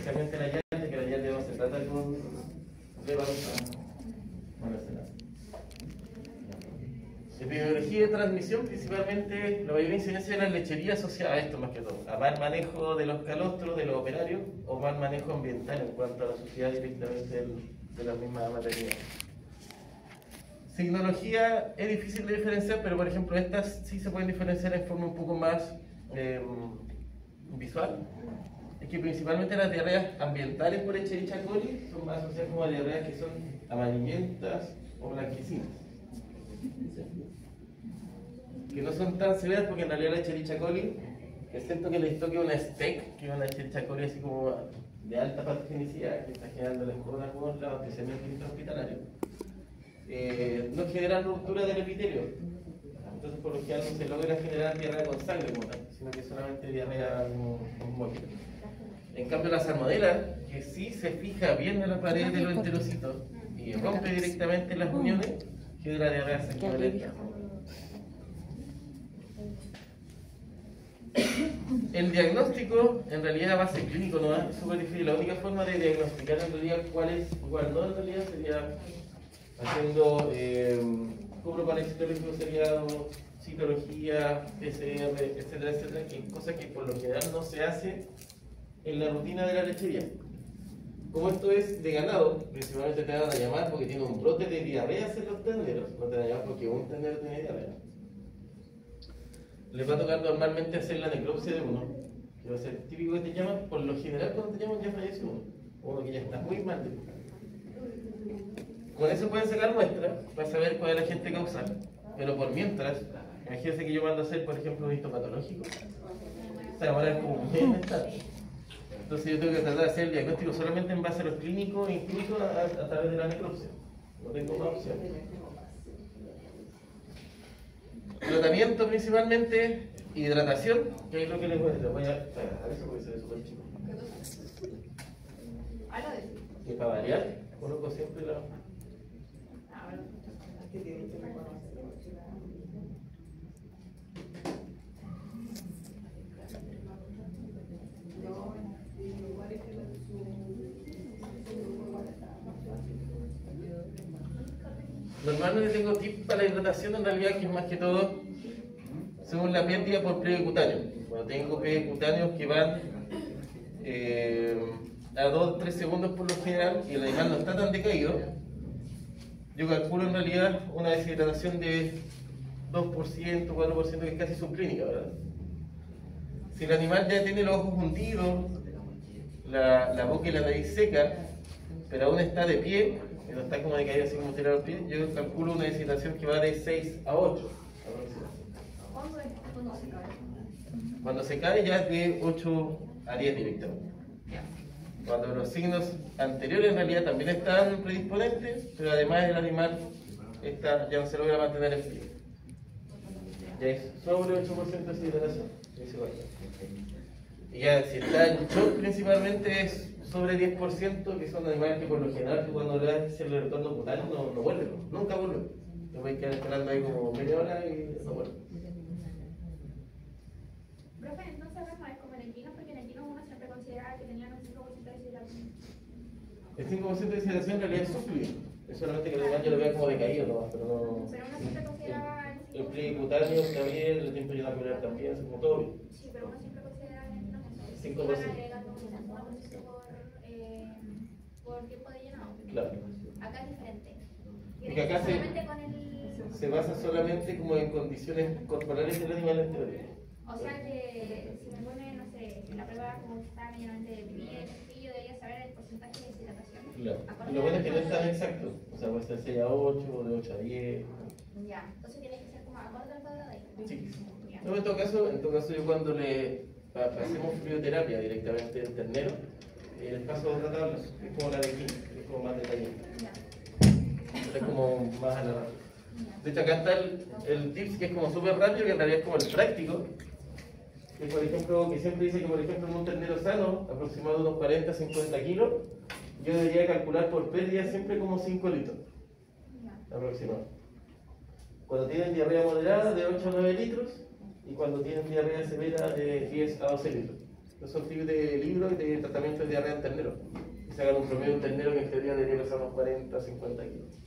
especialmente la llante, que la llante no se trata con epidemiología de transmisión, principalmente la mayor incidencia de la lechería asociada a esto más que todo, a mal manejo de los calostros, de los operarios, o mal manejo ambiental en cuanto a la suciedad directamente de la misma maternidad. Signología es difícil de diferenciar, pero por ejemplo estas sí se pueden diferenciar en forma un poco más visual. Es que principalmente las diarreas ambientales por Escherichia coli son más asociadas como a diarreas que son amarillentas o blanquecinas, que no son tan severas, porque en realidad la Escherichia coli, excepto que les toque una STEC, que es una Escherichia coli así como de alta patogenicidad, que está generando la escoba en algunos lados, especialmente intrahospitalario, no generan ruptura del epitelio. Entonces por lo general no se logra generar diarrea con sangre como tal, sino que solamente diarrea osmótica. En cambio la salmonela, que sí se fija bien en la pared de los enterocitos y rompe directamente las uniones, genera diarrea sanguinolenta. El diagnóstico, en realidad a base clínico, no es súper difícil. La única forma de diagnosticar en realidad cuál es, cuál no en realidad sería haciendo cobro parasitológico seriado, citología, PCR, etcétera, etcétera, que cosas que por lo general no se hace en la rutina de la lechería. Como esto es de ganado, principalmente te van a llamar porque tiene un brote de diarrea en los tenderos, no te van a llamar porque un tendero tiene diarrea. Les va a tocar normalmente hacer la necropsia de uno, que va a ser típico que te llaman, por lo general cuando te llaman ya falleció uno que ya está muy mal de boca. Con eso pueden sacar muestras para saber cuál es la agente causal, pero por mientras, imagínense que yo mando a hacer, por ejemplo, un histopatológico, o sea, ahora es como un mes de estar. Entonces yo tengo que tratar de hacer el diagnóstico solamente en base a los clínicos, incluso a través de la necropsia. No tengo más opción. Tratamiento principalmente, hidratación, que es lo que les voy a decir. Voy a eso porque se ve súper chico. Y para variar, coloco siempre la... Normalmente tengo tips para la hidratación, en realidad, que es más que todo según la pérdida por pliegue cutáneo. Bueno, tengo pliegues cutáneos que van a 2-3 segundos por lo general y el animal no está tan decaído. Yo calculo en realidad una deshidratación de 2%, 4%, que es casi subclínica, ¿verdad? Si el animal ya tiene los ojos hundidos, la boca y la nariz seca, pero aún está de pie, y no está como decaído así como tirar los pies, yo calculo una deshidratación que va de 6 a 8. ¿Cuándo es cuando se cae? Cuando se cae ya es de 8 a 10 directamente. Cuando los signos anteriores en realidad también están predisponentes, pero además el animal ya no se logra mantener en pie. Ya es sobre 8% de deshidratación. Y ya si está en shock principalmente es sobre 10%, que son animales que por lo general cuando le das el retorno cutáneo no vuelven, nunca vuelven. Te puedes quedar esperando ahí como media hora y no vuelven. Profe, no sabemos, es como en el vino, porque en el vino uno siempre consideraba que tenían un 5% de deshidratación. El 5% de deshidratación en realidad es subclínico. Es solamente que el animal yo lo vea como decaído nomás, pero no... Pero uno siempre consideraba El pliegue cutáneo está bien, el tiempo llenado también, es como todo bien. Sí, pero uno siempre consideraba en el vino eso. 5%. Iban agregando un 5% por tiempo de llenado. Claro. Acá es diferente. Porque acá se basa solamente como en condiciones corporales del animal en teoría. O sea que si me pone, no sé, la prueba como que está medianamente de pie, yo debería saber el porcentaje de deshidratación. Claro. Y lo bueno es que no es tan exacto. O sea, puede ser 6 a 8 o de 8 a 10. Ya, entonces tiene que ser como acorde al cuadrado de ahí. Sí. Ya. No, en todo caso yo cuando hacemos fluidoterapia directamente en ternero, les paso otra tabla, es como la de aquí, es como más detallada. Es como más a la rápida. De hecho acá está el tips que es como súper rápido, que en realidad es como el práctico. Que por ejemplo, que siempre dice que por ejemplo en un ternero sano, aproximado de unos 40-50 kilos, yo debería calcular por pérdida siempre como 5 litros. Aproximado. Cuando tienen diarrea moderada de 8 a 9 litros y cuando tienen diarrea severa de 10 a 12 litros. Estos son tips de libros y de tratamiento de diarrea en ternero. Y sacan un promedio de un ternero que en teoría debería pesar unos 40 50 kilos.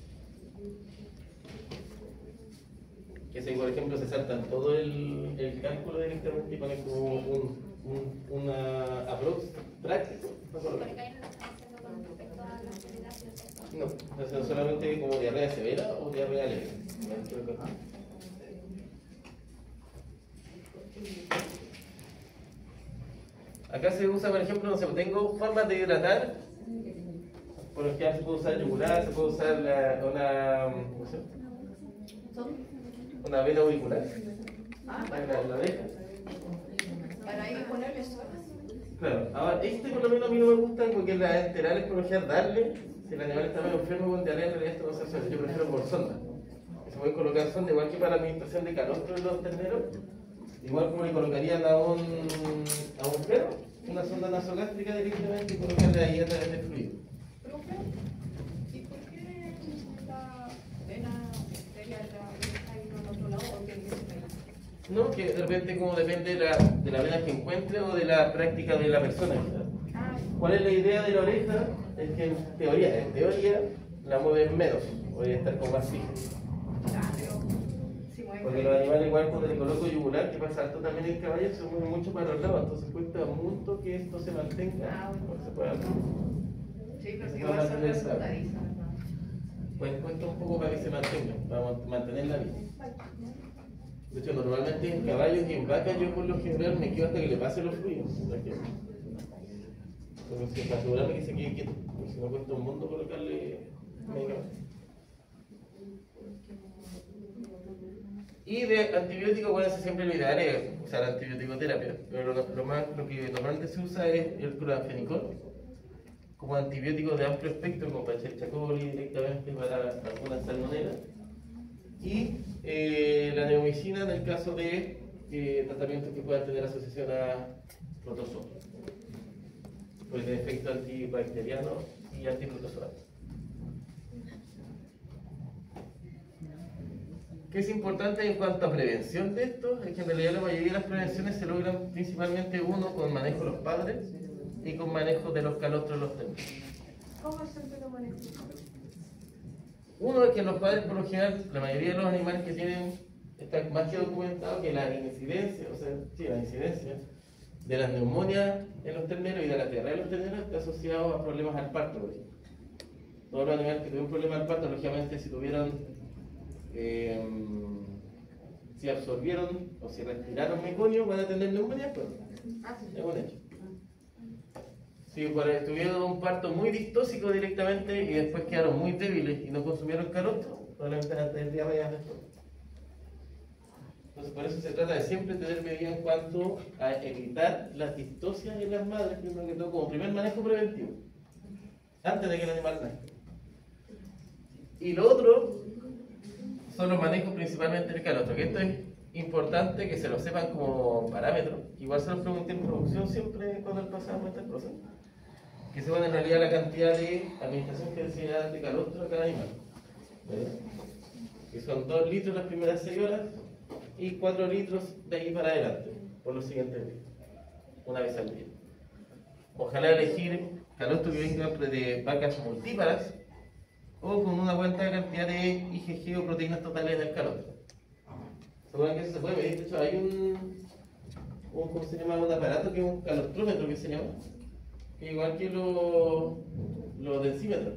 Que si por ejemplo se saltan todo el cálculo directamente y ponen como una approach práctico. Porque ahí no lo están haciendo con respecto a la seriedad, ¿cierto? No, hacen solamente como diarrea severa o diarrea leve. Acá se usa, por ejemplo, no sé, tengo formas de hidratar. Por lo general se puede usar yugular, se puede usar una vena auricular. La oreja. Para ahí ponerle sola. Claro, ahora por lo menos a mí no me gusta porque las enterales por lo general darle, si el animal está medio enfermo con diarrea, en realidad esto no se hace, yo prefiero por sonda. Se pueden colocar sonda, igual que para la administración de calostro en los terneros, igual como le colocarían a un perro, una sonda nasogástrica directamente y colocarle ahí a través del fluido. ¿Profe? ¿Y por qué la vena arterial está ahí en otro lado o tiene que ser ahí? No, que de repente como depende de la vena que encuentre o de la práctica de la persona. ¿Cuál es la idea de la oreja? Es que en teoría la mueven menos, podría estar con más fija. Porque los animales igual cuando le coloco yugular, que pasa alto también en caballo, se mueven mucho para los lados, entonces cuesta mucho que esto se mantenga, porque se pueda sí, pero si va a ser resultadiza. Pues cuesta un poco para que se mantenga, para mantenerla bien. De hecho, normalmente en caballos y en vacas yo por lo general me quedo hasta que le pasen los fluidos. Porque para asegurarme que se quede quieto, porque si no cuesta un mundo colocarle medicamentos. Y de antibiótico, bueno, siempre lo ideal es usar antibiótico-terapia, pero lo que normalmente se usa es el cloranfenicol como antibiótico de amplio espectro, como para Escherichia coli directamente para algunas salmonelas, y la neomicina en el caso de tratamientos que puedan tener asociación a protozoo, pues de efecto antibacteriano y antiprotozoal. ¿Qué es importante en cuanto a prevención de esto? Es que en realidad la mayoría de las prevenciones se logran principalmente uno con manejo de los padres y con manejo de los calostros de los terneros. ¿Cómo se lo manejo? Uno es que los padres, por lo general, la mayoría de los animales que tienen, está más que documentado que la incidencia, la incidencia de las neumonias en los terneros y de la diarrea de los terneros está asociado a problemas al parto, por ejemplo. Todos los animales que tuvieron problemas al parto, lógicamente, si tuvieron si absorbieron o si respiraron meconio van a tener neumonía, pues es un hecho. Si tuvieron un parto muy distóxico directamente y después quedaron muy débiles y no consumieron calostro, probablemente van a tener diarrea después. Entonces por eso se trata de siempre tener medidas en cuanto a evitar las distocias en las madres, primero que todo como primer manejo preventivo, antes de que el animal nazca. Y lo otro son los manejos principalmente del calostro, que esto es importante que se lo sepan como parámetro. Igual se los pregunté en producción siempre cuando pasamos estas cosas, que sepan en realidad la cantidad de administración que se da de calostro a cada animal, que son 2 litros las primeras 6 horas y 4 litros de ahí para adelante por los siguientes días, una vez al día. Ojalá elegir calostro que venga de vacas multíparas o con una buena cantidad de IgG o proteínas totales en el calostro. Seguro que eso se puede medir. De hecho, hay ¿cómo se llama? Un aparato que es un calostrómetro que se llama, que igual que los densímetros.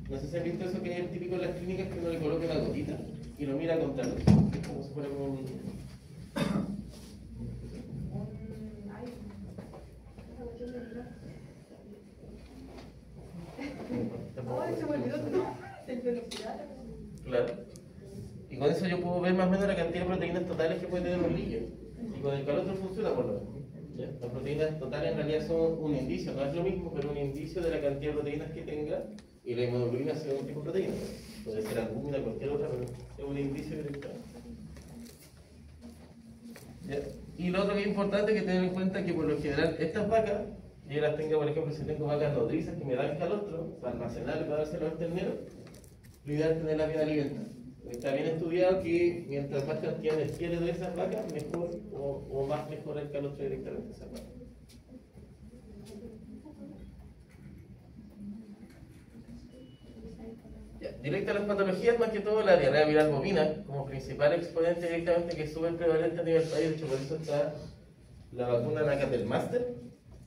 No sé si han visto eso que es típico en las clínicas, que uno le coloca una gotita y lo mira contra el otro. Es como si fuera un... Ay, se me olvidó el velocidad. Claro. Y con eso yo puedo ver más o menos la cantidad de proteínas totales que puede tener un líquido. Y con el calostro funciona por lo menos. ¿Ya? Las proteínas totales en realidad son un indicio, no es lo mismo, pero un indicio de la cantidad de proteínas que tenga. Y la hemoglobina es un tipo de proteína. Puede ser albúmina, cualquier otra, pero es un indicio directamente. ¿Ya? Y lo otro que es importante es que tener en cuenta que por lo general estas vacas, yo las tengo, por ejemplo, si tengo vacas nodrizas que me dan calostro para almacenar y para dárselo al ternero, lo ideal es tenerlas bien alimentadas. Está bien estudiado que mientras más cantidad de pieles de esas vacas, mejor o más mejora el calostro directamente de esas vacas. Directa a las patologías, más que todo la diarrea viral bovina, como principal exponente directamente, que es súper prevalente a nivel país. De hecho, por eso está la vacuna Nacatelmaster.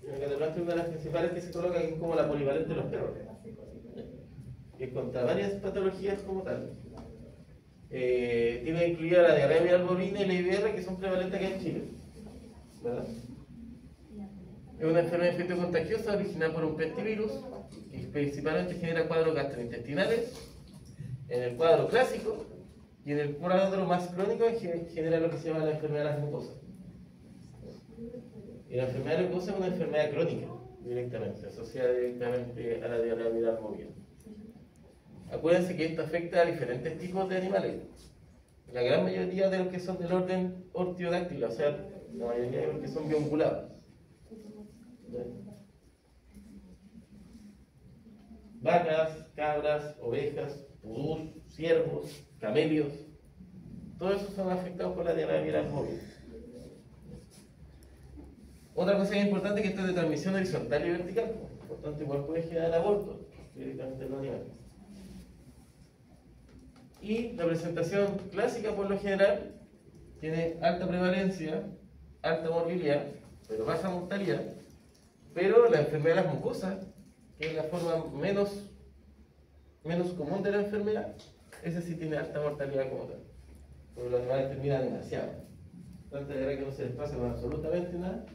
Nacatelmaster es una de las principales que se coloca, que es como la polivalente de los perros. Que es contra varias patologías como tal. Tiene incluida la diarrea viral bovina y la IBR, que son prevalentes acá en Chile, ¿verdad? Es una enfermedad infecto-contagiosa originada por un pestivirus que principalmente genera cuadros gastrointestinales. En el cuadro clásico y en el cuadro más crónico genera lo que se llama la enfermedad de las mucosas. Y la enfermedad de las mucosas es una enfermedad crónica directamente, asociada directamente a la diarrea viral bovina. Acuérdense que esto afecta a diferentes tipos de animales. La gran mayoría de los que son del orden ortiodáctilo, o sea, la mayoría de los que son bionculados. Vacas, cabras, ovejas, pudús, ciervos, camelios, todos esos son afectados por la diarrea viral bovina. Otra cosa importante es que esto es de transmisión horizontal y vertical, por tanto igual puede generar abortos directamente en los animales. Y la presentación clásica por lo general tiene alta prevalencia, alta morbilidad, pero baja mortalidad, pero la enfermedad de las mucosas, que es la forma menos común de la enfermedad, esa sí tiene alta mortalidad como tal, porque los animales terminan demasiado. Tanta diarrea que no se les pasa con absolutamente nada,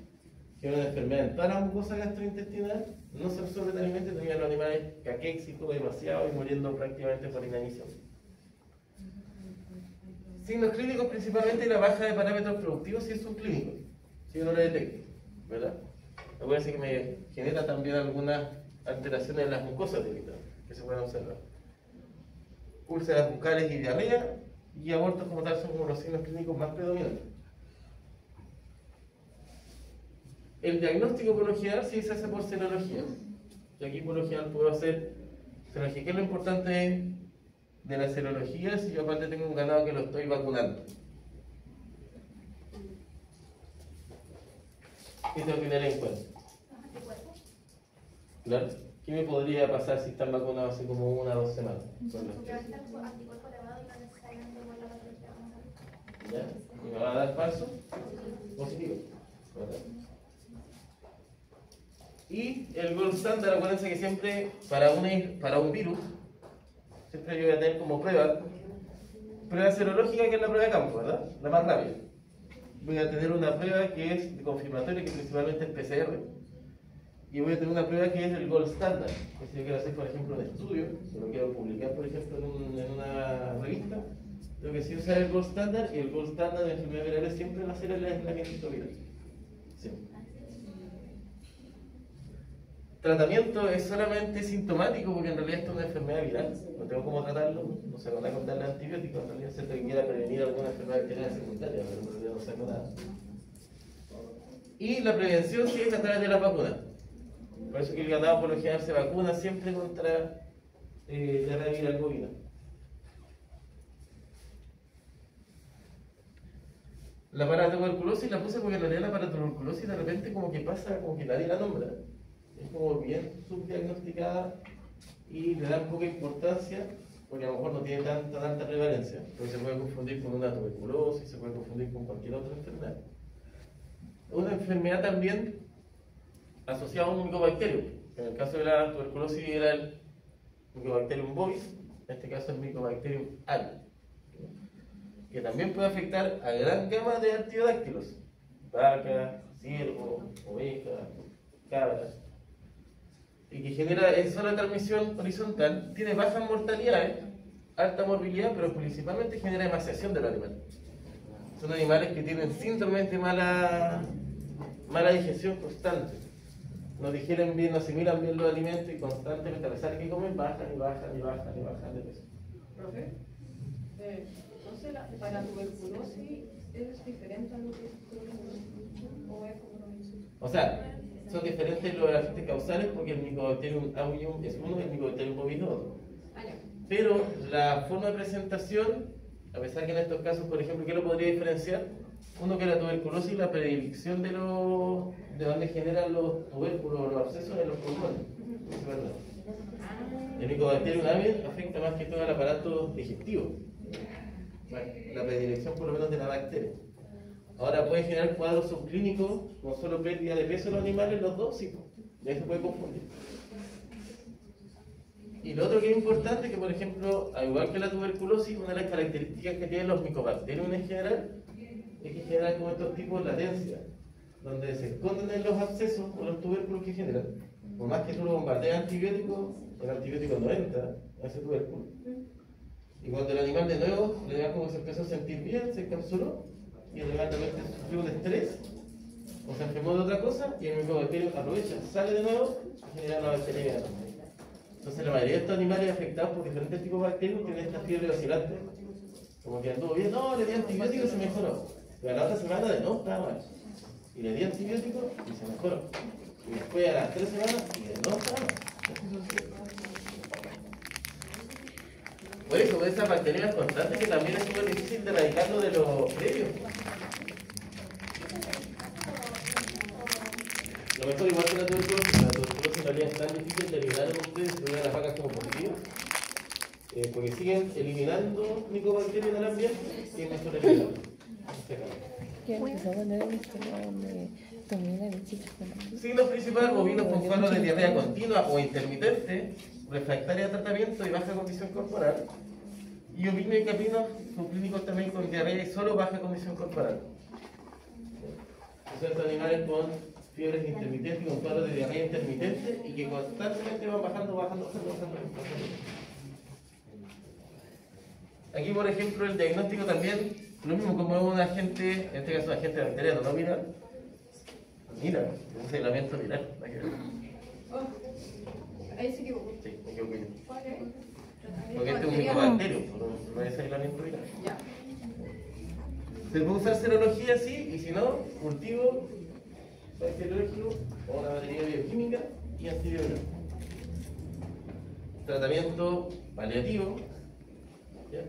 que es una enfermedad en toda la mucosa gastrointestinal, no se absorbe el alimento y terminan los animales caquéxicos demasiado y muriendo prácticamente por inanición. Signos clínicos, principalmente la baja de parámetros productivos, si es subclínico, si uno lo detecta, ¿verdad? Acuérdense que me genera también algunas alteraciones en las mucosas que se pueden observar. Úlceras bucales y diarrea, y abortos como tal son como los signos clínicos más predominantes. El diagnóstico por lo general sí se hace por serología. Y aquí por lo general puedo hacer serología. ¿Qué es lo importante de la serología si yo aparte tengo un ganado que lo estoy vacunando? ¿Qué tengo que tener en cuenta? Claro. ¿Qué me podría pasar si están vacunados hace como 1 o 2 semanas? ¿Ya? ¿Y me va a dar falso? Positivo. ¿Verdad? Y el gold standard, acuérdense que siempre para un virus, siempre yo voy a tener como prueba serológica, que es la prueba de campo, ¿verdad? La más rápida. Voy a tener una prueba que es de confirmatoria, que principalmente es PCR. Y voy a tener una prueba que es el gold standard, que si yo quiero hacer, por ejemplo, un estudio, si lo quiero publicar, por ejemplo, en una revista, tengo que sí usar el gold standard, y el gold standard de enfermedades virales siempre va a ser el aislamiento viral. Siempre. Tratamiento es solamente sintomático, porque en realidad esto es una enfermedad viral, no tengo cómo tratarlo, no se van a contarle antibióticos, en realidad se que quiera prevenir alguna enfermedad bacteriana secundaria, pero en realidad no saco nada. Y la prevención sí es a través de las vacunas. Por eso que el ganado por lo general se vacuna siempre contra diarrea viral bovina. La paratuberculosis la puse porque en realidad la paratuberculosis de repente como que pasa, como que nadie la nombra. Es como bien subdiagnosticada y le dan poca importancia porque a lo mejor no tiene tan alta prevalencia. Entonces se puede confundir con una tuberculosis, se puede confundir con cualquier otra enfermedad. Una enfermedad también asociada a un micobacterio. En el caso de la tuberculosis era el Mycobacterium bovis, en este caso el Mycobacterium avium, que también puede afectar a gran gama de artiodáctilos: vacas, ciervos, ovejas, cabras, y que genera en sola transmisión horizontal, tiene bajas mortalidades, alta morbilidad, pero principalmente genera emaciación del animal. Son animales que tienen síndrome de mala digestión constante. No digieren bien, no asimilan bien los alimentos y constantemente, a pesar de que comen, bajan y bajan y bajan y bajan de peso. Profe, entonces para tuberculosis es diferente a lo que es o es como lo mismo. O sea, son diferentes los agentes causales porque el Mycobacterium avium es uno y el Mycobacterium bovis es otro. Pero la forma de presentación, a pesar que en estos casos, por ejemplo, ¿qué lo podría diferenciar? Uno que la tuberculosis, la predilección de donde generan los tubérculos, los abscesos en los pulmones. Es verdad. El Mycobacterium aviar afecta más que todo al aparato digestivo, la predilección por lo menos de la bacteria. Ahora puede generar cuadros subclínicos con solo pérdida de peso en los animales, los dos, sí, ya se puede confundir. Y lo otro que es importante es que, por ejemplo, al igual que la tuberculosis, una de las características que tienen los Mycobacterium en general es que generan como estos tipos de latencia, donde se esconden en los abscesos o los tubérculos que generan. Por más que tú lo bombardees antibióticos, el antibiótico no entra a ese tubérculo. Y cuando el animal de nuevo le da como que se empezó a sentir bien, se encapsuló, y el animal también sufrió un estrés, o se enfermó de otra cosa, y el Mycobacterium aprovecha, sale de nuevo y genera una bacteria. Entonces la mayoría de estos animales afectados por diferentes tipos de bacterias tienen esta fiebre oscilante. Como que anduvo bien, no, le di antibiótico y se mejoró. Pero a la otra semana de no, estaba mal. Y le di antibiótico y se mejoró. Y después a las 3 semanas y de no estaba mal. Por eso, con esas bacterias constantes que también es súper difícil de erradicarlo de los previos. Lo mejor igual que la tuberculosis en realidad es tan difícil de eliminar en ustedes que las vacas como positivas, porque siguen eliminando Mycobacterium en el ambiente y es mejor eliminarlo. Signos principales: bovinos con cuadros de diarrea continua o intermitente, refractaria a tratamiento y baja condición corporal. Y ovinos y caprinos son clínicos también con diarrea y solo baja condición corporal. Son estos animales con fiebres intermitentes, con cuadros de diarrea intermitente y que constantemente van bajando. Aquí, por ejemplo, el diagnóstico también, lo mismo como un agente, en este caso un agente bacteriano, no viral. Mira, un aislamiento viral. Ahí se equivocó. Sí, me equivoqué yo. ¿Cuál es? Porque este es un Mycobacterium, no es aislamiento viral. Ya. Se puede usar serología, sí, y si no, cultivo bacteriológico o una batería bioquímica y antibiótico. Tratamiento paliativo, ¿ya?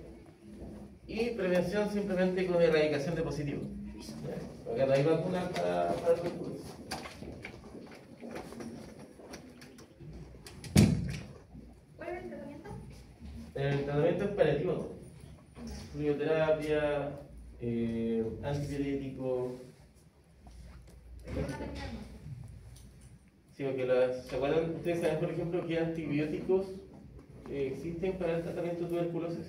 Y prevención simplemente con erradicación de positivos. Porque no hay vacunas para el tuberculosis. ¿Cuál es el tratamiento? El tratamiento es paliativo, crioterapia, antipirético. Sí, porque ¿se acuerdan? ¿Ustedes saben, por ejemplo, qué antibióticos existen para el tratamiento de tuberculosis?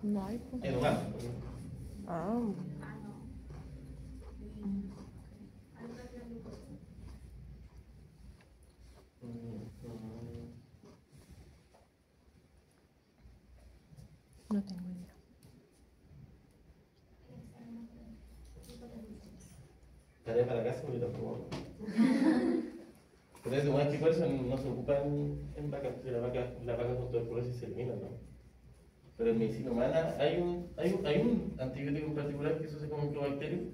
No hay. En humanos. Ah, no tengo idea. Tarea para casa porque tampoco. Pero eso, más que por eso no se ocupan en vacas, porque las vacas con tuberculosis se eliminan, ¿no? Pero en medicina humana hay un antibiótico en particular que se usa como Mycobacterium,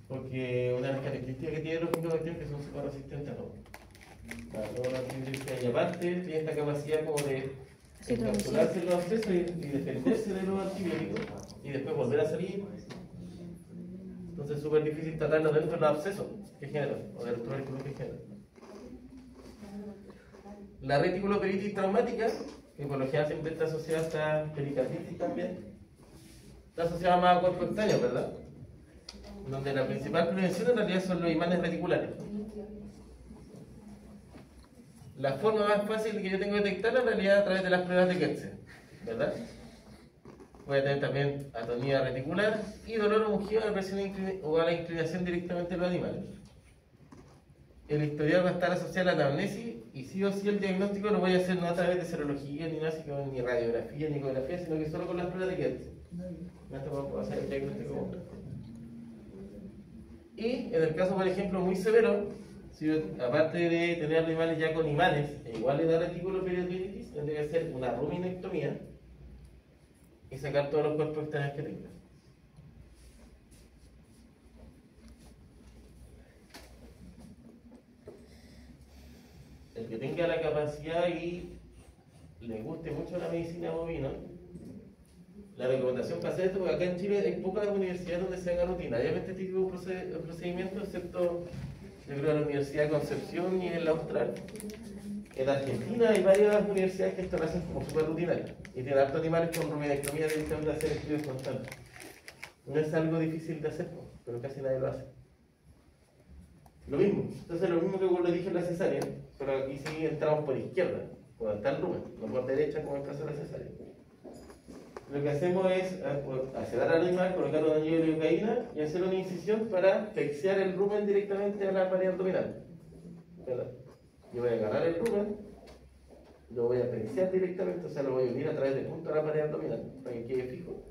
porque una de las características que tienen los Mycobacterium es que son súper resistentes a todo. A todas las antibióticos. Y aparte tiene esta capacidad como de encapsularse en los abscesos y defenderse de los antibióticos y después volver a salir. Entonces es súper difícil tratarlo dentro de los abscesos que generan, o de los tubérculos que generan. La reticuloperitis traumática, que por lo general siempre está asociada a pericarditis también, está asociada más a cuerpo extraño, ¿verdad? Donde la principal prevención en realidad son los imanes reticulares. La forma más fácil que yo tengo de detectarla en realidad a través de las pruebas de Ketzer, ¿verdad? Puede tener también atonía reticular y dolor o mugido a la presión o a la inclinación directamente de los animales. El historial va a estar asociado a la anamnesis y sí o sí el diagnóstico lo voy a hacer no a través de serología, ni nada, ni radiografía, ni ecografía, sino que solo con las pruebas de Ketzer. No te puedo hacer el diagnóstico. Y en el caso, por ejemplo, muy severo, si aparte de tener animales ya con imanes e igual le da reticuloperiodontitis, tendría que hacer una ruminectomía y sacar todos los cuerpos extraños que tenga. El que tenga la capacidad y le guste mucho la medicina bovina, la recomendación para hacer esto, porque acá en Chile hay pocas universidades donde se haga rutinariamente este tipo de procedimientos, excepto yo creo en la Universidad de Concepción y en la Austral. En Argentina hay varias universidades que esto lo hacen como súper rutinario y tienen hartos animales con ruminectomía directamente a hacer estudios constantes. No es algo difícil de hacer, pero casi nadie lo hace. Lo mismo, entonces lo mismo que como le dije en la cesárea, pero aquí sí entramos por izquierda, cuando está el rumen, no por derecha como en el caso de la cesárea. Lo que hacemos es sedar al animal, colocar un anillo de lidocaína y hacer una incisión para flexiar el rumen directamente a la pared abdominal. ¿Verdad? Yo voy a agarrar el rumen, lo voy a flexiar directamente, o sea, lo voy a unir a través del punto de la pared abdominal para que quede fijo.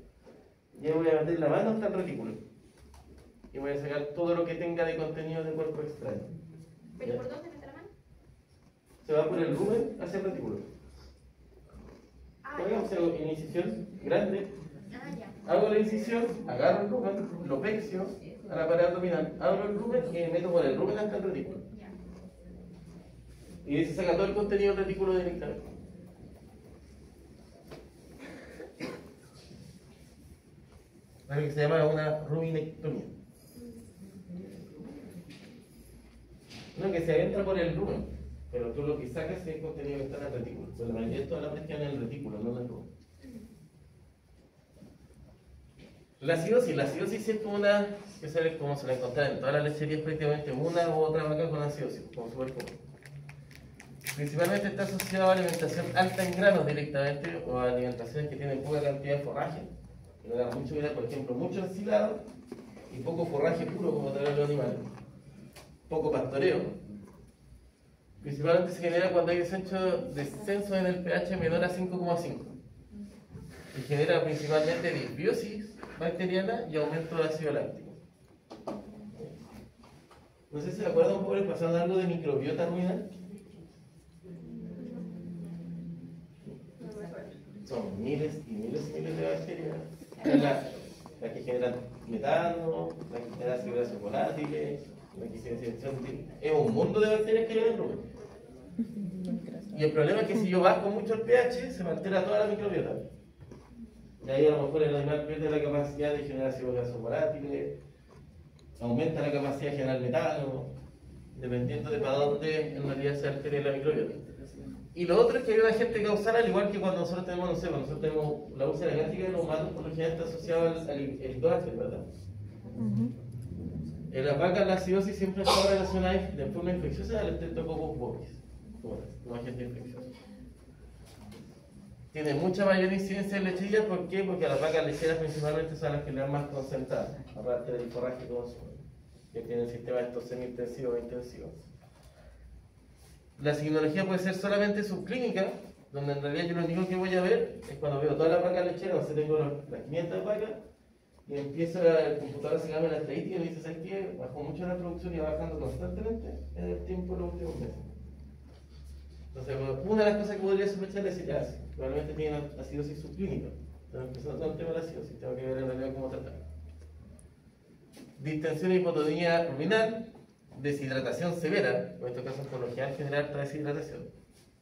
Y voy a meter la mano hasta el retículo. Y voy a sacar todo lo que tenga de contenido de cuerpo extraño. ¿Pero ¿Ya? por dónde mete la mano? Se va por el rumen hacia el retículo. Oigan, hago una incisión grande. Ya. Hago la incisión, agarro el rumen, lo plexio a la pared abdominal, abro el rumen y me meto por el rumen hasta el retículo. Ya. Y ahí se saca todo el contenido del retículo directamente. Lo que se llama una ruminectomía. No, que se adentra por el rumen, pero tú lo que sacas es el contenido que está en el retículo. Pues la mayoría de toda la presión en el retículo, no en el rumen. La acidosis es como una, que se como se la encontraba en todas las lecherías prácticamente, una u otra vaca con acidosis, como súper común. Principalmente está asociado a alimentación alta en granos directamente o a alimentaciones que tienen poca cantidad de forraje, que no dan mucho, por ejemplo, mucho ensilado y poco forraje puro como traen los animales, poco pastoreo. Principalmente se genera cuando hay descenso en el pH menor a 5,5 y genera principalmente disbiosis bacteriana y aumento de ácido láctico. No sé si se acuerdan un poco, les pasaron algo de microbiota ruminal. Son miles y miles y miles de bacterias. Las que generan metano, las que generan ácido graso volátiles, las que generan... Es un mundo de bacterias que hay en el rumen. Y el problema es que si yo bajo mucho el pH, se me altera toda la microbiota. Y ahí a lo mejor el animal pierde la capacidad de generar ácido graso volátiles, aumenta la capacidad de generar metano, dependiendo de para dónde en realidad se altere la microbiota. Y lo otro es que hay una agente causal, al igual que cuando nosotros tenemos, no sé, cuando nosotros tenemos la úlcera gástrica de los humanos, por lo general está asociado al helicobacter, ¿verdad? En las vacas la acidosis siempre está relacionada de forma infecciosa al Streptococcus bovis, como agente infeccioso. Tiene mucha mayor incidencia en lecherías, ¿por qué? Porque a las vacas lecheras principalmente son las que le dan más concentradas, aparte del forraje que consumen, que tienen sistemas estos semi-intensivos e intensivos. La signología puede ser solamente subclínica, donde en realidad yo lo único que voy a ver es cuando veo todas las vacas lecheras, o sea, tengo las 500 vacas, y empieza el computador a sacarme la estadística y me dice, ¿sabes qué? Bajó mucho la producción y va bajando constantemente en el tiempo de los últimos meses. Entonces, una de las cosas que podría sospechar es decir, probablemente tiene acidosis subclínica. Entonces, empezando con el tema de la acidosis, tengo que ver en realidad cómo tratar. Distensión y hipotonía ruminal, deshidratación severa, en estos casos por lo general genera alta deshidratación.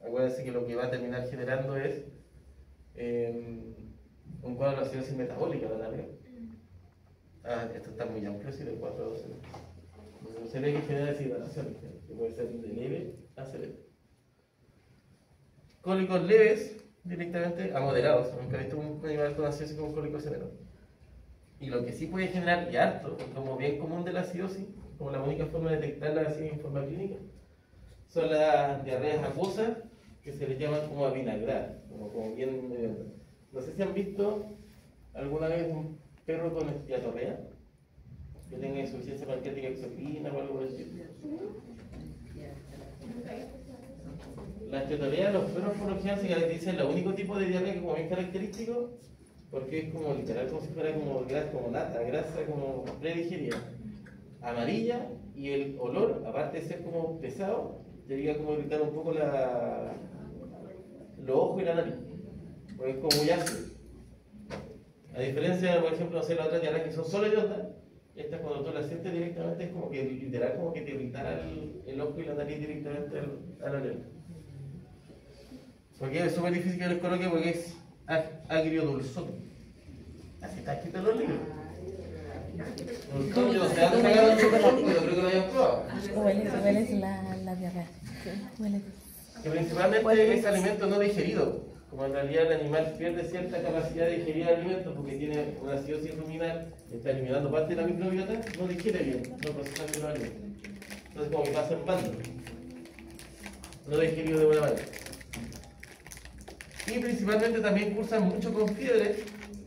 Acuérdense que lo que va a terminar generando es un cuadro de acidosis metabólica de la larga. Esto está muy amplio, sí, de 4 a 12 meses. Se ve que genera deshidratación, que puede ser de leve a severa. Cólicos leves, directamente a moderados. Nunca he visto un animal con acidosis con cólico severo. Y lo que sí puede generar, y harto, como bien común de la acidosis, como la única forma de detectarla así en forma clínica, son las diarreas acuosas, que se les llaman como avinagradas, como bien mediante. No sé si han visto alguna vez un perro con estiatorrea, que tenga insuficiencia pancreática exocrina o algo por el estilo. La esteatorrea, los perros por lo general se caracterizan el único tipo de diarrea que como bien característico, porque es como literal como si fuera como nata, grasa como predigerida, amarilla, y el olor, aparte de ser como pesado, debería como irritar un poco los ojos y la nariz, porque es como muy ácido. A diferencia, por ejemplo, no sé, las otras diarreas que son solo hediondas, esta cuando tú la sientes directamente es como que literal como que te irritara el ojo y la nariz directamente al oler. Porque es súper difícil que les coloque porque es agrio dulzón. Así está escrito en los libros. Yo no sé, han sacado el chupetón, pero yo creo que lo hayan probado. Hueles la diarrea. Sí, huele. Que principalmente es alimento no digerido, como en realidad el animal pierde cierta capacidad de digerir alimentos porque tiene una acidosis ruminal, está eliminando parte de la microbiota, no digiere bien, no procesa bien los alimentos. Entonces como que pasa en bando, no digerido de buena manera. Y principalmente también cursan mucho con fiebre,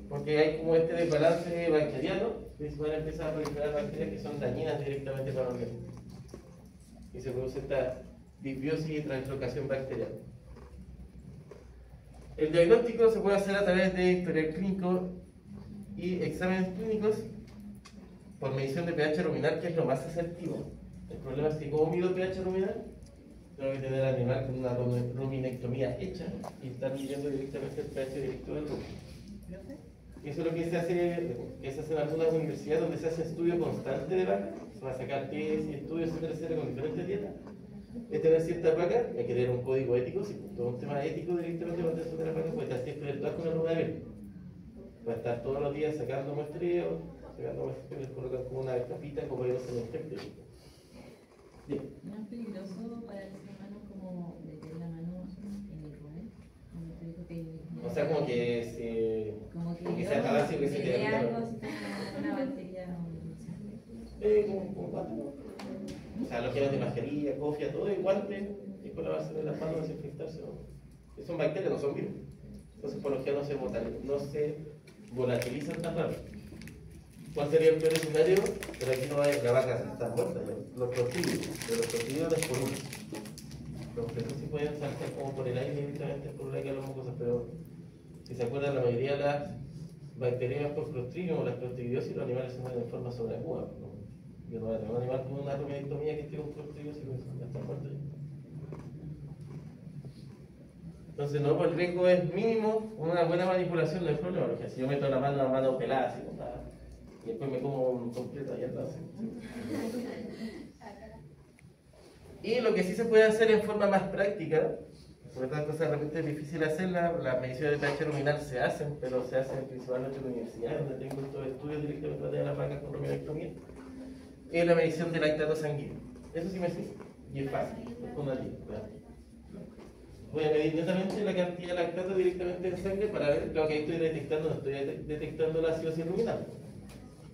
porque hay como este desbalance bacteriano, principalmente empiezan a proliferar bacterias que son dañinas directamente para el organismo. Y se produce esta disbiosis y translocación bacteriana. El diagnóstico se puede hacer a través de historial clínico y exámenes clínicos por medición de pH ruminal, que es lo más asertivo. El problema es que como mido pH ruminal, tengo que tener al animal con una ruminectomía hecha y estar midiendo directamente el pH directo del rumen. Eso es lo que se hace en algunas universidades donde se hace estudio constante de vaca. Se va a sacar test y estudios, etcétera, con diferentes dietas. Es tener cierta vaca, hay que tener un código ético, si todo un tema ético directamente va a tener la vaca, puede estar siempre detrás con una luna abierta. Va a estar todos los días sacando muestreos, les colocan como una capita como que no se lo infecte. Bien. ¿No es peligroso para el ser humano como meter la mano en el rumen? Como te digo que... O sea, como que se atabase o que se te quede. algo, si te una bacteria Como o sea, los geles de mascarilla, cofia, todo el guante, y con la base de las manos desinfectarse. ¿No? Son bacterias, no son virus. Entonces, por lo general no se volatilizan tan rápido. ¿Cuál sería el peor escenario? Pero aquí no hay, la vaca está muerta. Los clostridios es por uno. Los que sí pueden saltar como por el aire directamente por la que hablamos cosas, pero si se acuerdan, la mayoría de las bacterias por clostridium o las clostridiosis, los animales se mueren en forma sobreaguda. ¿No? Yo no voy a tener un animal con una ruminectomía que esté con clostridiosis, porque ya está muerto ya. Entonces, no, pues el riesgo es mínimo, una buena manipulación del problema, porque si yo meto la mano pelada, así, y después me como un completo allá atrás. Y lo que sí se puede hacer en forma más práctica, porque otras cosas de repente es difícil hacerlas, las mediciones de pH ruminal se hacen, pero se hacen principalmente en universidades, donde tengo estos estudios directamente de las vacas con ruminectomía, es la medición de lactato sanguíneo. Eso sí me sirve, y es fácil, es con una línea. Voy a medir netamente la cantidad de lactato directamente en sangre para ver lo que estoy detectando. No estoy detectando la acidosis ruminal,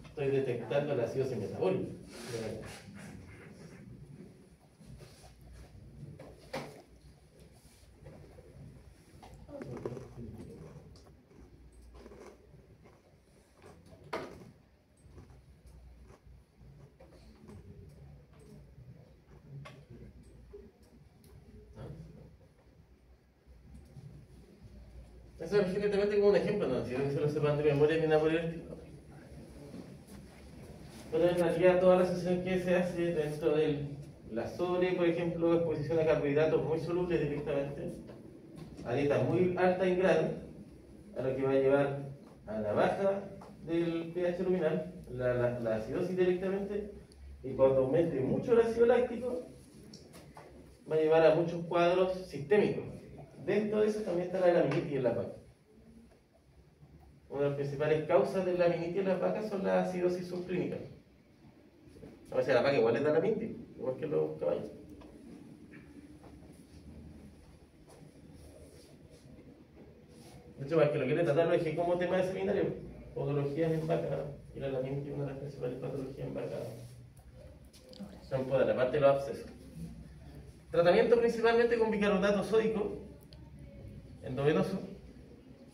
estoy detectando la acidosis metabólica. Eso es evidentemente como un ejemplo, no quiero que se lo sepan de memoria ni nada por el estilo. Pero en realidad toda la asociación que se hace dentro de la por ejemplo, exposición a carbohidratos muy solubles directamente, a dieta muy alta en grano, a lo que va a llevar a la baja del pH luminal, la acidosis directamente, y cuando aumente mucho el ácido láctico, va a llevar a muchos cuadros sistémicos. Dentro de eso también está la laminitis en las vacas. Una de las principales causas de la laminitis en las vacas son las acidosis subclínicas. A veces la vaca igual les da laminitis, igual que los caballos. De hecho, para que lo quiere tratar, lo dejé como tema de seminario. Patologías en vaca, y la laminitis es una de las principales patologías en vaca. Son por la parte de los abscesos. Tratamiento principalmente con bicarbonato sódico endovenoso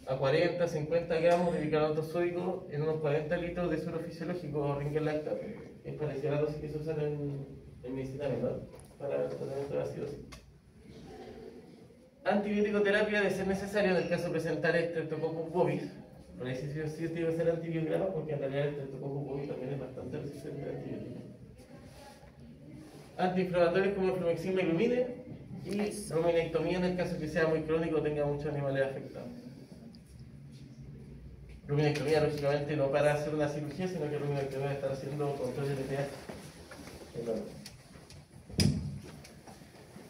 a 40, 50 gramos de bicarbonato sódico en unos 40 litros de suero fisiológico o ringer lactato. Es parecida a la dosis que se usa en medicina menor para el tratamiento de la acidosis. Antibiótico terapia de ser necesario en el caso de presentar Streptococcus bovis. Por ahí sí debe ser antibiograma, porque en realidad el Streptococcus bovis también es bastante resistente a antibióticos. Antiinflamatorios como flumexina y glumine, y ruminectomía en el caso que sea muy crónico o tenga muchos animales afectados. Ruminectomía, lógicamente, no para hacer una cirugía, sino que ruminectomía está haciendo controles de pH.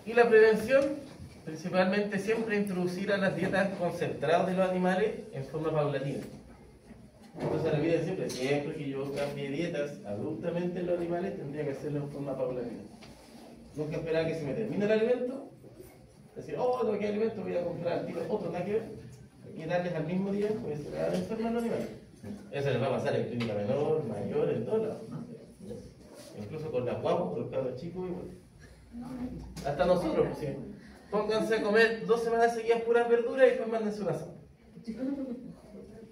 Y la prevención, principalmente siempre introducir a las dietas concentradas de los animales en forma paulatina. Entonces, la vida siempre que yo cambie dietas abruptamente en los animales, tendría que hacerlo en forma paulatina. Nunca esperar que se me termine el alimento, decir, oh, no, ¿qué alimento? Voy a comprar al tiro otro, nada que ver, y darles al mismo día, pues se van a enfermar los animales. Eso les va a pasar en clínica menor, mayor, en todos lados. Incluso con las guapas, con los cabros chicos, igual. Hasta nosotros, pues sí. Pónganse a comer 2 semanas seguidas puras verduras y después mándense una asado.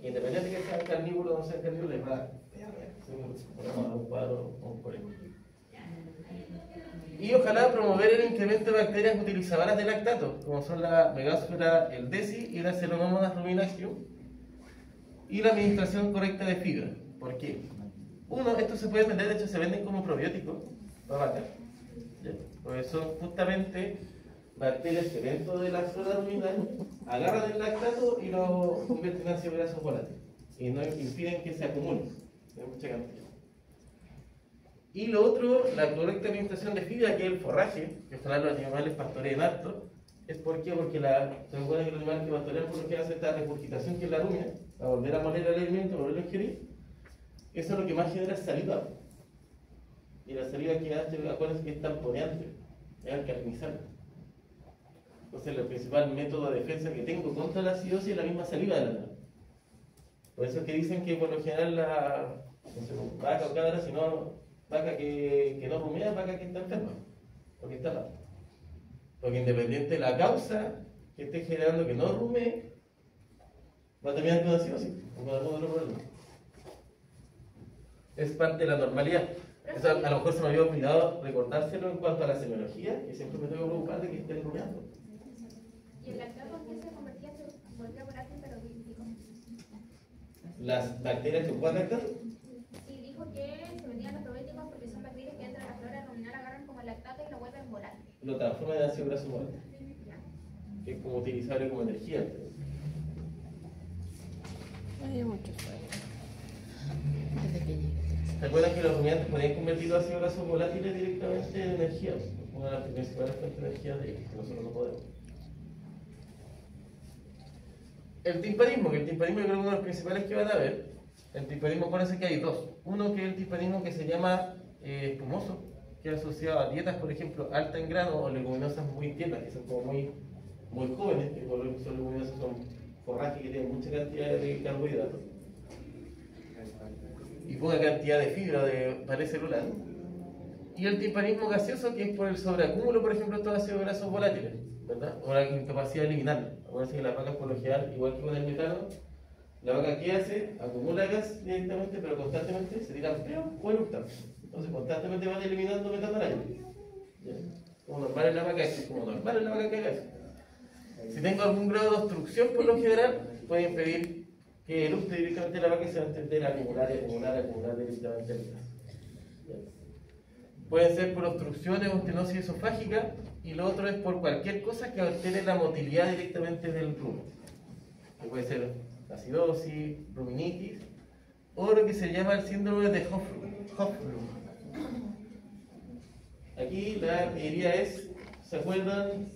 Independiente de que sean carnívoros o no sean carnívoros, les va a dar un cuadro o un colegio. Y ojalá promover el incremento de bacterias utilizadoras de lactato, como son la Megaspora, el DESI y la Celomonas ruminacium, y la administración correcta de fibra. ¿Por qué? Uno, estos se pueden vender, de hecho se venden como probióticos para vacas, porque son justamente bacterias que dentro de la flora ruminal agarran el lactato y lo convierten en ácidos grasos volátiles y no impiden que se acumulen en mucha cantidad. Y lo otro, la correcta administración de fibra, que es el forraje, que ojalá los animales pastorean harto. ¿Es por qué? Porque se recuerda que los animales que pastorean por lo que hace esta regurgitación, que es la rumia, para volver a moler el alimento, volverlo a ingerir. Eso es lo que más genera saliva. Y la saliva que hace, acuérdense que es tamponeante, es alcalinizante. Entonces, el principal método de defensa que tengo contra la acidosis es la misma saliva de la animal. Por eso es que dicen que por lo general la vaca o cabra, si no, vaca que no rumea, vaca que está enferma, porque está mal. Porque independiente de la causa que esté generando que no rumee, va a terminar con acidosis o con algún otro problema. Es parte de la normalidad. Eso a lo mejor se me había olvidado recordárselo en cuanto a la semiología, y siempre me tengo que preocupar de que estén rumiando. ¿Y el lactato en qué se convertía? Se volvió volátil pero bíblico. ¿Las bacterias que ocupan lactato? Sí, dijo que se vendían los probióticos porque son bacterias que dentro de la flora ruminal agarran como el lactato y lo vuelven volátil. Lo transforma en ácido graso volátil, que es como utilizable como energía. Hay mucho sueño. Desde que llegué. ¿Se acuerdan que los rumiantes podían convertir los ácidos grasos volátiles directamente en energía? Una de las principales fuentes de energía de ellos, que nosotros no podemos. El timpanismo, que el timpanismo yo creo que uno de los principales que van a ver. El timpanismo parece que hay dos. Uno que es el timpanismo que se llama espumoso, que es asociado a dietas, por ejemplo, alta en grano o leguminosas muy tiernas, que son como muy jóvenes, que por lo que son leguminosas son forrajes que tienen mucha cantidad de carbohidratos y poca cantidad de fibra de pared celular. Y el timpanismo gaseoso, que es por el sobreacúmulo, por ejemplo, de estos ácidos grasos volátiles, ¿verdad? O la incapacidad de eliminarlo. Acuérdense que las vacas, por lo general, igual que con el metano, la vaca ¿qué hace? Acumula gas directamente, pero constantemente se tira feo o eructa. Entonces constantemente van eliminando metano al aire. Como normal en la vaca, es como normal en la vaca que haga eso. Si tengo algún grado de obstrucción, por lo general, puede impedir que eructe directamente la vaca y se va a tender a acumular directamente el gas. Pueden ser por obstrucciones o estenosis esofágica, y lo otro es por cualquier cosa que altere la motilidad directamente del rumen. Que puede ser acidosis, ruminitis, o lo que se llama el síndrome de Hofblum. Aquí la teoría es, ¿se acuerdan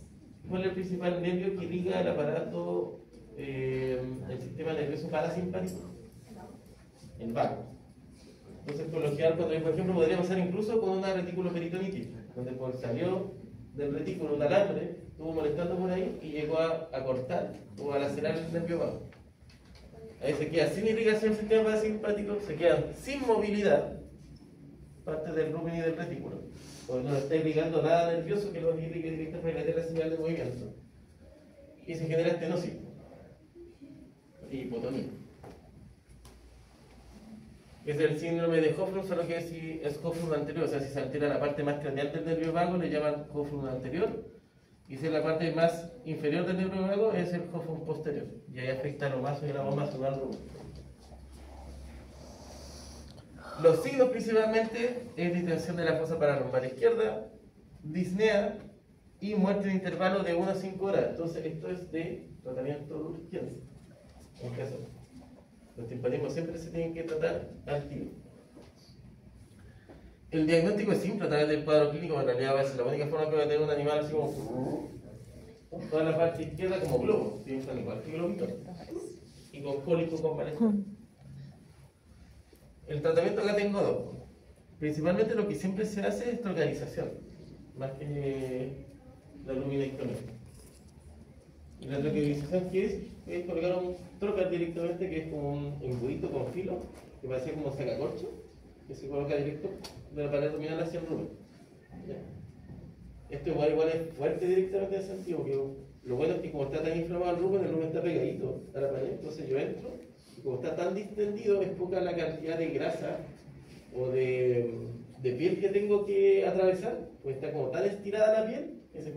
cuál es el principal nervio que irriga el aparato, el sistema nervioso parasimpático? El vago. Entonces, por lo general, por ejemplo, podría pasar incluso con una reticuloperitonitis, donde salió del retículo un alambre, estuvo molestando por ahí y llegó a cortar o a lacerar el nervio vago. Ahí se queda sin irrigación del sistema parasimpático, se quedan sin movilidad, parte del rumen y del retículo, porque no está irrigando nada nervioso que los irrigue directamente para la señal de movimiento. Y se genera estenosis y hipotonía. Es el síndrome de Hofblum, solo que si es Hofblum anterior, o sea, si se altera la parte más craneal del nervio vago, le llaman Hofblum anterior, y si es la parte más inferior del nervio vago, es el Hofblum posterior, y ahí afecta lo más y la bomba sonal rumen. Los signos principalmente es distensión de la fosa paralumbar izquierda, disnea y muerte en intervalo de 1 a 5 horas. Entonces, esto es de tratamiento de urgencia. En caso, los timpanismos siempre se tienen que tratar al tiro. El diagnóstico es simple a través del cuadro clínico, en realidad es la única forma que va a tener un animal así como toda la parte izquierda como globo, tiene un igual que globito, y con cólico convalescente. El tratamiento acá tengo dos. Principalmente lo que siempre se hace es trocarización, más que la luminectomía. Y la trocarización, ¿qué es? Es colocar un trocar directamente, que es como un embudito con filo, que parece como sacacorcho, que se coloca directo de la pared abdominal hacia el rumen. ¿Ya? Esto igual es fuerte directamente en el sentido, porque lo bueno es que como está tan inflamado el rumen está pegadito a la pared, entonces yo entro, y como está tan distendido, es poca la cantidad de grasa o de piel que tengo que atravesar, pues está como tan estirada la piel, que se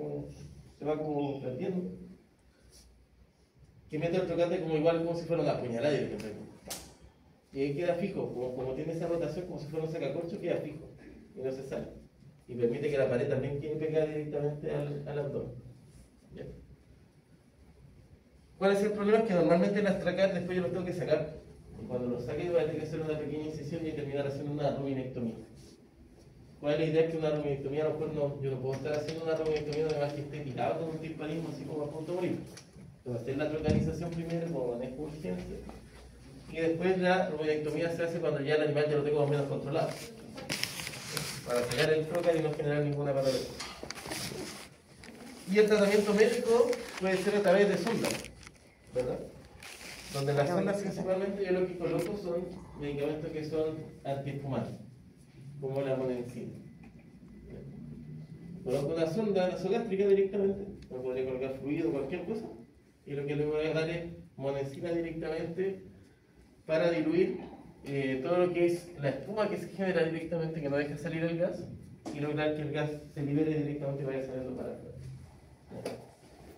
va como perdiendo, que meto el trocante como si fuera una puñalada directamente. Y ahí queda fijo, como tiene esa rotación, como si fuera un sacacorcho, queda fijo y no se sale. Y permite que la pared también quede pegada directamente al abdomen. ¿Bien? ¿Cuál es el problema? Es que normalmente las tracas después yo los tengo que sacar. Y cuando los saque voy a tener que hacer una pequeña incisión y terminar haciendo una ruminectomía. ¿Cuál es la idea? Que una ruminectomía a lo mejor yo no puedo estar haciendo una ruminectomía además que esté tirado con un timpanismo así como a punto de morir. Entonces hacer la trocarización primero como manejo urgente. Y después la ruminectomía se hace cuando ya el animal ya lo tengo más o menos controlado, para sacar el trocar y no generar ninguna patología. Y el tratamiento médico puede ser a través de sondas, ¿verdad? Donde las sondas principalmente yo lo que coloco son medicamentos que son antiespumantes, como la monencina. Coloco una sonda nasogástrica directamente, me podría colocar fluido o cualquier cosa, y lo que le voy a dar es monencina directamente para diluir todo lo que es la espuma que se genera directamente, que no deja salir el gas, y lograr que el gas se libere directamente y vaya saliendo para afuera.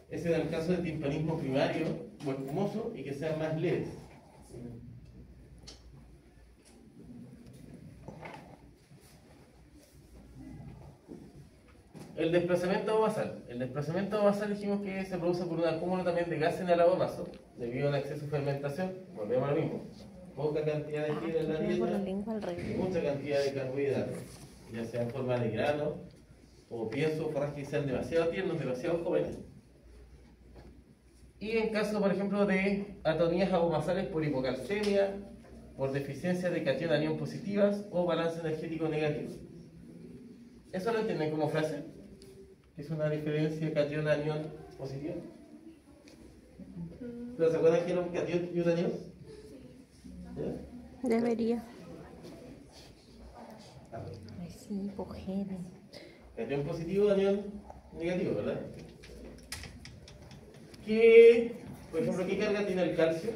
Ese es el caso de timpanismo primario o espumoso y que sean más leves. El desplazamiento basal. El desplazamiento basal dijimos que se produce por un acúmulo también de gas en el abomaso, debido al exceso de fermentación. Volvemos a lo mismo. Poca cantidad de fibra en la dieta y mucha cantidad de carbohidratos, ya sea en forma de grano o pienso o forrajes que sean demasiado tiernos, demasiado jóvenes. Y en caso, por ejemplo, de atonías abomasales por hipocalcemia, por deficiencia de catión anión positivas o balance energético negativo. ¿Eso lo entienden como frase? ¿Que es una diferencia catión anión positiva? ¿Pero se acuerdan que era un catión y un anión? ¿Ya? Debería. Ay, sí, pojere. Catión positivo, anión negativo, ¿verdad? ¿Qué, por ejemplo, qué carga tiene el calcio?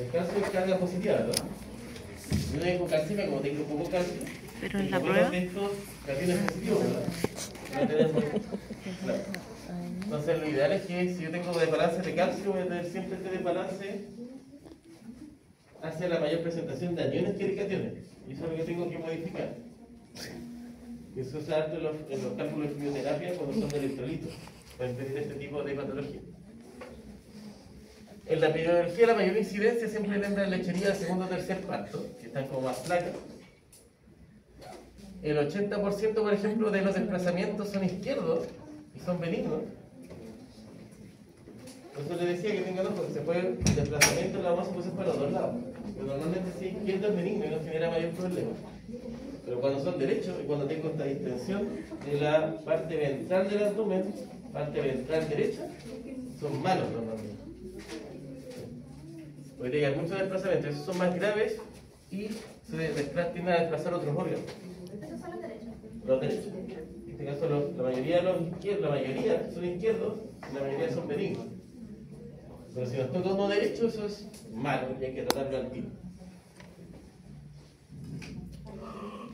El calcio es carga positiva, ¿verdad? Yo tengo hipocalcemia, como tengo poco calcio. Pero en la prueba. Estos cationes positivos, ¿verdad? No tenemos. Claro. Entonces, lo ideal es que si yo tengo desbalance de calcio, voy a tener siempre este desbalance hacia la mayor presentación de aniones que de cationes. Y eso es lo que tengo que modificar. Y eso se hace en los cálculos de quimioterapia cuando son de electrolitos, para impedir este tipo de patología. En la epidemiología, la mayor incidencia siempre entra en lechería de segundo o tercer parto, que están como más flacas. El 80%, por ejemplo, de los desplazamientos son izquierdos y son benignos. Por eso les decía que tengan ojo, que el desplazamiento de la masa puede ser para los dos lados. Pero normalmente si izquierdo es benigno y no genera mayor problema. Pero cuando son derechos y cuando tengo esta distensión de la parte ventral del abdomen, parte ventral derecha, son malos normalmente. Puede llegar muchos desplazamientos, esos son más graves y se tienden a desplazar otros órganos. ¿Esos son los derechos? Los derechos. En este caso la mayoría de los izquierdos, la mayoría son izquierdos y la mayoría son benignos. Pero si nos toca uno derecho, eso es malo y hay que tratarlo al tiro.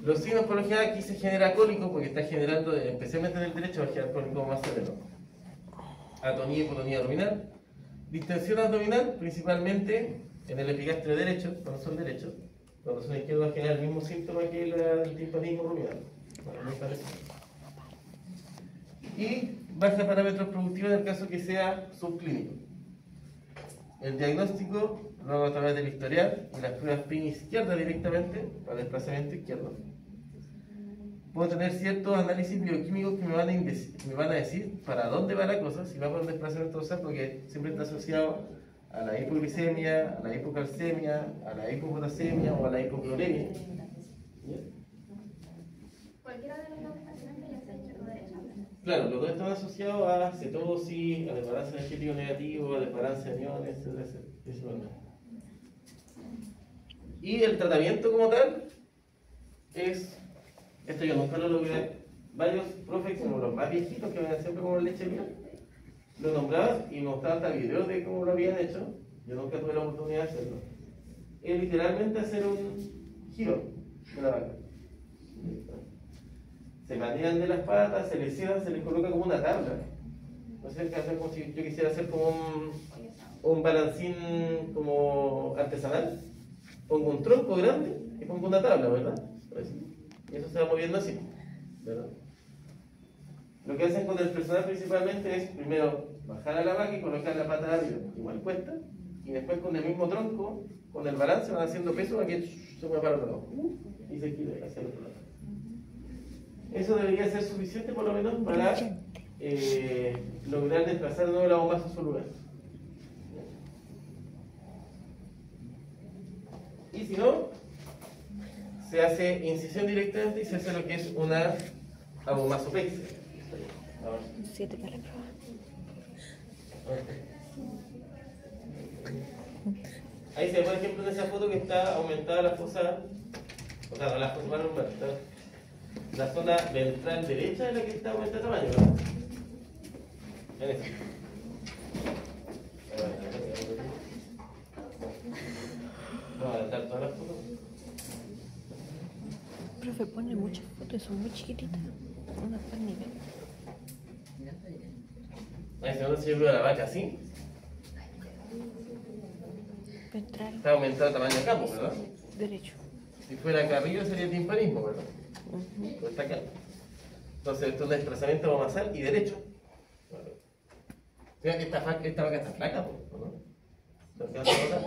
Los signos, por lo general, aquí se genera cólico porque está generando, especialmente en el derecho, va a generar cólico más severo. Atonía y hipotonía abdominal. Distensión abdominal, principalmente en el epigastrio derecho, cuando son derechos. Cuando son izquierdos, va a generar el mismo síntoma que el timpanismo ruminal. Bueno, muy parecido. Y baja parámetros productivos en el caso que sea subclínico. El diagnóstico lo hago a través del historial y las pruebas PIN izquierda directamente, para el desplazamiento izquierdo. Puedo tener ciertos análisis bioquímicos que me van a decir para dónde va la cosa, si va por un desplazamiento dorsal, porque siempre está asociado a la hipoglicemia, a la hipocalcemia, a la hipopotasemia o a la hipocloremia. ¿Ya? Cualquiera de los dos pacientes ya se ha hecho derecha. Claro, los dos están asociados a cetosis, a desbalance energético negativo, a desbalance de aniones, etcétera, etcétera. Y el tratamiento como tal es, esto yo nunca lo logré, varios profes como los más viejitos que venían siempre como leche mía, lo nombraban y mostraban hasta videos de cómo lo habían hecho. Yo nunca tuve la oportunidad de hacerlo. Es literalmente hacer un giro de la vaca. Se patean de las patas, se les cierran, se les coloca como una tabla. No sé qué hacer, como si yo quisiera hacer como un balancín como artesanal. Pongo un tronco grande y pongo una tabla, ¿verdad? Y eso se va moviendo así, ¿verdad? Lo que hacen con el personal principalmente es primero bajar a la vaca y colocar la pata arriba, igual cuesta, y después con el mismo tronco, con el balance van haciendo peso para que se mueva para el otro lado y se quite hacia el otro lado. Eso debería ser suficiente por lo menos para lograr desplazar de nuevo la bomba a su lugar. Y si no, se hace incisión directamente y se hace lo que es una abomazopexia. 7 para probar. Ahí se ve, por ejemplo, en esa foto que está aumentada la fosa, o sea, no la fosa lumbar, la zona ventral derecha es la que está aumentada de tamaño, ¿verdad? En esa. Vamos a adelantar todas las fotos. Profe, pone muchas fotos, son muy chiquititas. Unas para el nivel. Ahí se ve, si yo veo la vaca así, Ventral, está aumentado el tamaño acá, ¿verdad? derecho. Si fuera acá arriba sería timpanismo, ¿verdad? Pero está acá. Entonces esto es un desplazamiento abomasal y derecho. Fíjate que esta vaca está flaca, ¿no? ¿Se alcanza a notar?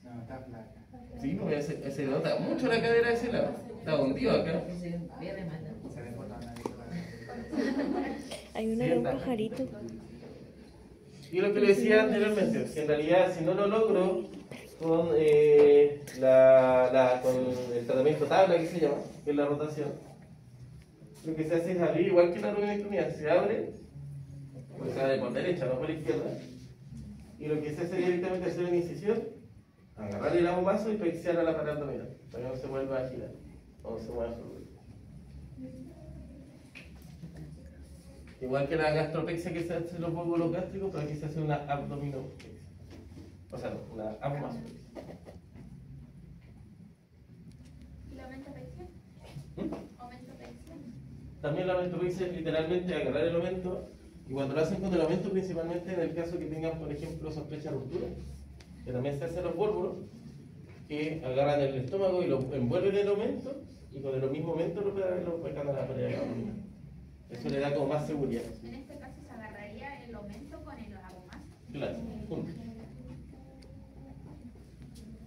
No, está flaca. Sí, porque se nota mucho la cadera de ese lado. Está hundido acá. Se ve por la nariz. Hay una de un pajarito. Y lo que le decía anteriormente, que en realidad si no lo logro con, con el tratamiento tabla que se llama, que es la rotación, lo que se hace es abrir igual que la rubenectomía, se abre, pues se abre por derecha, no por izquierda, y lo que se hace directamente es hacer una incisión, agarrar el abomazo y pexiar a la pared abdominal, para que no se vuelva a girar, o no se mueva su. Igual que la gastropexia que se hace en los bulbos gástricos, pero aquí se hace una abdominopexia. O sea, no, una abomazopexia. ¿Y la omentopexia? ¿Omentopexia? También la omentopexia es literalmente agarrar el omento, y cuando lo hacen con el omento, principalmente en el caso que tengan, por ejemplo, sospecha de ruptura, que también se hacen los bórbulos, que agarran el estómago y lo envuelven en el omento, y con el mismo omento lo pegan a la pared abdominal. Eso le da como más seguridad. En este caso se agarraría el aumento con el abomazo. Claro, juntos.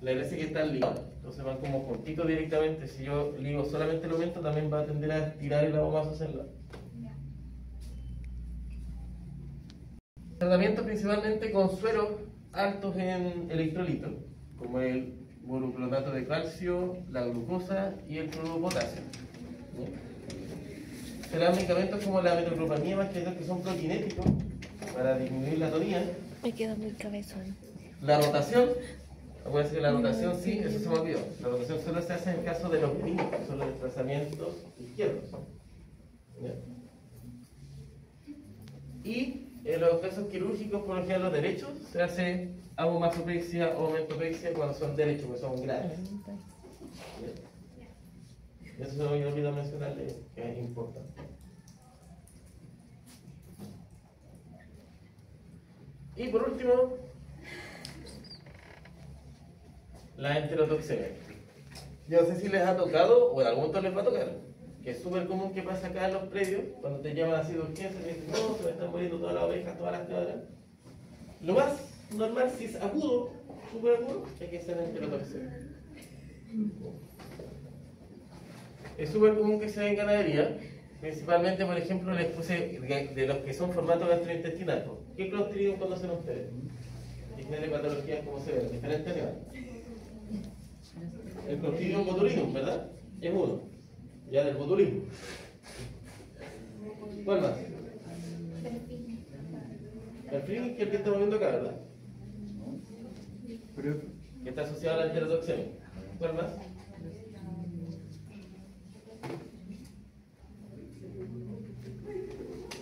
La gracia es que están ligados, entonces van como juntitos directamente. Si yo ligo solamente el aumento, también va a tender a estirar el abomazo hacia el lado. Tratamiento principalmente con sueros altos en electrolitos, como el boroclorato de calcio, la glucosa y el cloruro de potasio. Serán medicamentos como la metoclopramida, más que son prokinéticos para disminuir la atonía. Me queda muy cabezón. La rotación, acuérdense que la rotación sí, eso se me olvidó. La rotación solo se hace en el caso de los clínicos, que son los desplazamientos izquierdos. ¿Ya? Y en los casos quirúrgicos, por lo general los derechos, se hace abomazopexia o mentopexia cuando son derechos, que son graves. ¿Ya? Eso se me olvidó mencionarle, que es importante. Y por último, la enterotoxemia. Yo no sé si les ha tocado, o en algún momento les va a tocar, que es súper común que pasa acá en los predios, cuando te llaman así de urgencia, y dicen, no, se me están muriendo todas las ovejas, todas las cabras. Lo más normal, si es agudo, súper agudo, es que sea enterotoxemia. Es súper común que sea en ganadería, principalmente, por ejemplo, les puse de los que son formato gastrointestinal. ¿Qué Clostridium conocen ustedes? y genere patologías como se ven, diferentes animales. El Clostridium botulinum, ¿verdad? Es uno, ya del botulismo. ¿Cuál más? El Fring, que es el que estamos viendo acá, ¿verdad? Que está asociado a la enterotoxemia. ¿Cuál más?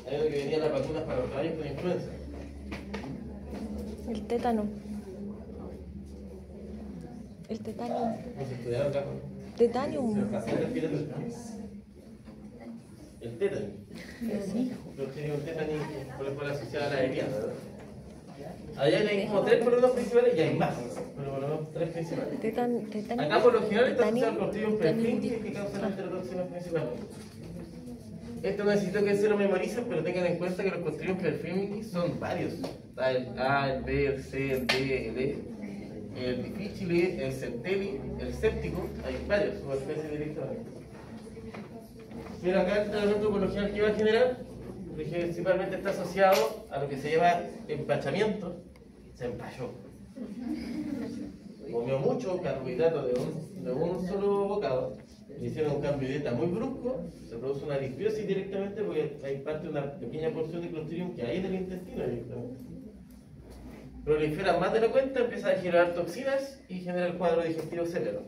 Hay uno que venía las vacunas para los caballos con influenza. El tétano. El tetanium. ¿Cómo se estudiaron acá? Tetanium. El tétano. Sí. Clostridium tetani, por lo cual asociado a la herida, ¿verdad? Allá hay como 3 problemas principales y hay más, pero por lo menos 3 principales. Tetanium. Acá por lo general está asociado al Tetanium. Clostridium perfringens que causa la enterotoxina principalmente. Esto no necesito que se lo memoricen, pero tengan en cuenta que los Clostridium perfringens son varios. Está el A, el B, el C, el D, el E, el difficile, el centelli, el séptico, hay varios subespecies directamente. Pero acá el tratamiento por lo general que va a generar, principalmente está asociado a lo que se llama empachamiento. Se empachó. Comió mucho carbohidrato de un solo bocado, le hicieron un cambio de dieta muy brusco, se produce una disbiosis directamente porque hay parte de una pequeña porción de Clostridium que hay en el intestino directamente. Proliferan más de la cuenta, empieza a generar toxinas y genera el cuadro digestivo severo.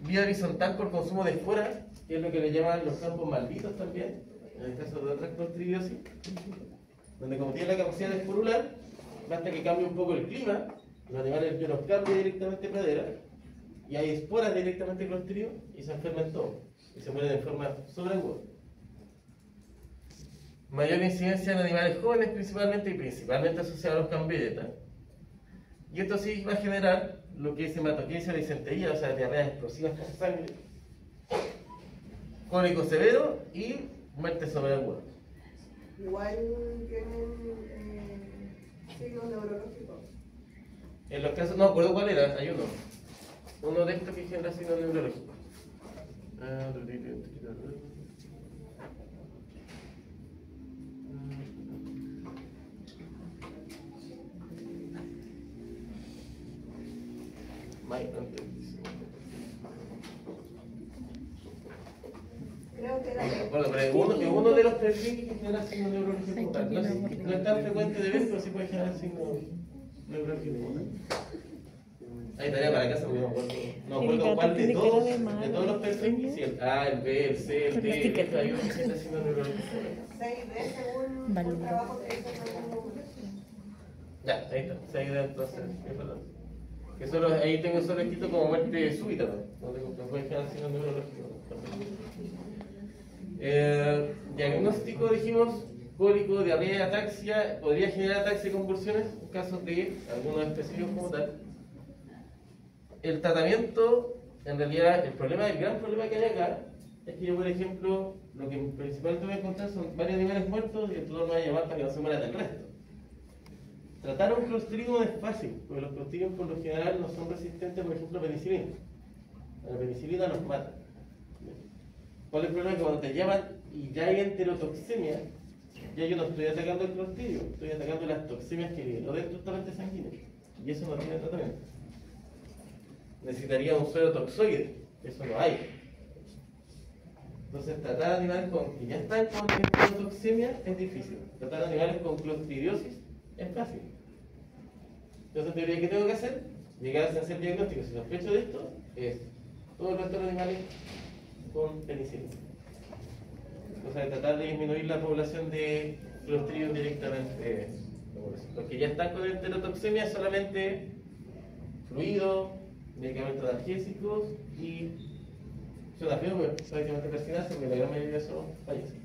Vía horizontal por consumo de esporas, que es lo que le llaman los campos malditos también, en el caso de otras clostridiosis, donde como tiene la capacidad de esporular, basta que cambie un poco el clima, los animales que nos cambia directamente pradera, y hay esporas directamente clostridio y se enferman todos, y se mueren de forma sobreaguda. Mayor incidencia en animales jóvenes principalmente, y principalmente asociada a los cambios de dieta. Y esto sí va a generar lo que es hematoquesia de disentería, o sea, diarreas explosivas con sangre, cólico severo y muerte sobreaguda. Igual tienen signos neurológicos. En los casos, no recuerdo cuál era, hay uno de estos que genera signos neurológicos. Creo que era Bueno, pero uno de los perfils que genera signos neurológicos como tal. No es tan frecuente de ver, pero sí puede generar signos neurológicos como tal. Hay tarea para casa porque no me acuerdo cuál de todos los perfils, si el A, el B, el C, el D, hay uno que genera signos neurológicos. 6D según un trabajo que hizo Ya, ahí está, 6D entonces, es verdad. Que solo, ahí tengo solo escrito como muerte súbita, ¿no? Donde puede generar signos neurológicos. Diagnóstico, dijimos, cólico, diarrea, ataxia, podría generar ataxia y convulsiones en casos de algunos específicos como tal. El tratamiento, en realidad, el gran problema que hay acá es que yo, por ejemplo, lo que principalmente voy a encontrar son varios animales muertos y el tutor me va a llamar para que no se muera del resto. Tratar un Clostridium es fácil, porque los Clostridium por lo general no son resistentes, por ejemplo, a penicilina. La penicilina nos mata. ¿Cuál es el problema? Que cuando te llaman y ya hay enterotoxemia, ya yo no estoy atacando el Clostridium, estoy atacando las toxemias que vienen, no dentro del torrente sanguíneo. Y eso no tiene tratamiento. Necesitaría un suero toxoide, eso no hay. Entonces, tratar animales que ya están con enterotoxemia es difícil. Tratar animales con clostridiosis es fácil. Entonces, en teoría, ¿qué tengo que hacer? Llegar a hacer diagnóstico. Si sospecho de esto, es todo el resto de los animales con penicilina. O sea, tratar de disminuir la población de Clostridium directamente. Los que ya están con enterotoxemia solamente fluido, medicamentos analgésicos y suena feo, pero prácticamente persinarse porque la gran mayoría son fallecen.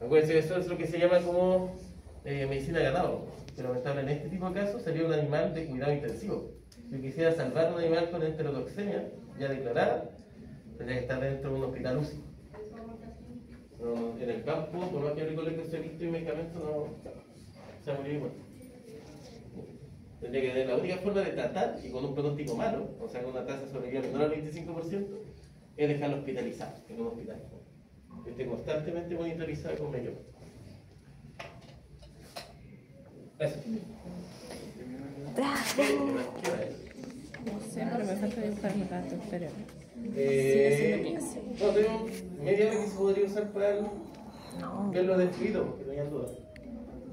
Acuérdense que eso es lo que se llama como medicina de ganado, pero lamentablemente en este tipo de casos sería un animal de cuidado intensivo. Si yo quisiera salvar un animal con enterotoxemia ya declarada, tendría que estar dentro de un hospital UCI. No, en el campo, por más que recolecte especialistas y medicamentos, no se va a morir igual. Tendría que tener la única forma de tratar, y con un pronóstico malo, o sea, con una tasa de sobrevida menor al 25%, es dejarlo hospitalizado en un hospital. Que esté constantemente monitorizado con ello. Eso. ¡Bravo! ¿Qué hora es? No sé, pero me falta dibujar un rato, pero Eh, no, tengo media hora que se podría usar para no. verlo descrito, porque no hay duda.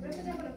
Pero eso ya por los